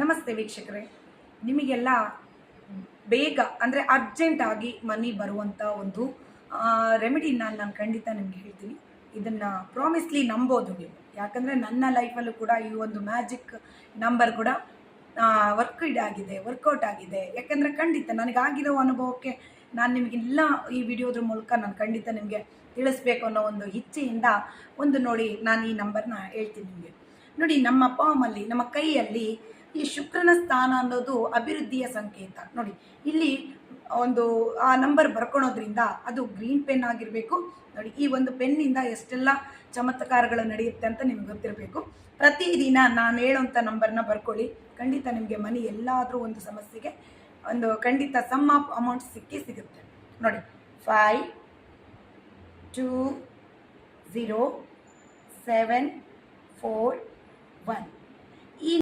ನಮಸ್ತೆ ವೀಕ್ಷಕರೇ, ನಿಮಗೆಲ್ಲ ಬೇಗ ಅಂದರೆ ಅರ್ಜೆಂಟಾಗಿ ಮನಿ ಬರುವಂಥ ಒಂದು ರೆಮಿಡಿನ ನಾನು ಖಂಡಿತ ನಿಮ್ಗೆ ಹೇಳ್ತೀನಿ. ಇದನ್ನು ಪ್ರಾಮಿಸ್ಲಿ ನಂಬೋದು ನೀವು, ಯಾಕಂದರೆ ನನ್ನ ಲೈಫಲ್ಲೂ ಕೂಡ ಈ ಒಂದು ಮ್ಯಾಜಿಕ್ ನಂಬರ್ ಕೂಡ ವರ್ಕೌಟ್ ಆಗಿದೆ. ಯಾಕಂದರೆ ಖಂಡಿತ ನನಗಾಗಿರೋ ಅನುಭವಕ್ಕೆ ನಾನು ನಿಮಗೆಲ್ಲ ಈ ವಿಡಿಯೋದ್ರ ಮೂಲಕ ನಾನು ಖಂಡಿತ ನಿಮಗೆ ತಿಳಿಸ್ಬೇಕು ಅನ್ನೋ ಒಂದು ಇಚ್ಛೆಯಿಂದ ನೋಡಿ ನಾನು ಈ ನಂಬರ್ನ ಹೇಳ್ತೀನಿ ನಿಮಗೆ. ನೋಡಿ, ನಮ್ಮ ಪಾಮಲ್ಲಿ, ನಮ್ಮ ಕೈಯಲ್ಲಿ ಈ ಶುಕ್ರನ ಸ್ಥಾನ ಅನ್ನೋದು ಅಭಿವೃದ್ಧಿಯ ಸಂಕೇತ. ನೋಡಿ, ಇಲ್ಲಿ ಒಂದು ಆ ನಂಬರ್ ಬರ್ಕೊಳೋದ್ರಿಂದ ಅದು ಗ್ರೀನ್ ಪೆನ್ ಆಗಿರಬೇಕು. ನೋಡಿ, ಈ ಒಂದು ಪೆನ್ನಿಂದ ಎಷ್ಟೆಲ್ಲ ಚಮತ್ಕಾರಗಳು ನಡೆಯುತ್ತೆ ಅಂತ ನಿಮ್ಗೆ ಗೊತ್ತಿರಬೇಕು. ಪ್ರತಿದಿನ ನಾನು ಹೇಳೋಂಥ ನಂಬರ್ನ ಬರ್ಕೊಳ್ಳಿ, ಖಂಡಿತ ನಿಮಗೆ ಮನಿ ಎಲ್ಲಾದರೂ ಒಂದು ಸಮಸ್ಯೆಗೆ ಒಂದು ಖಂಡಿತ ಸಮ್ ಆಫ್ ಅಮೌಂಟ್ ಸಿಗುತ್ತೆ. ನೋಡಿ, 5 2 0 7 4 1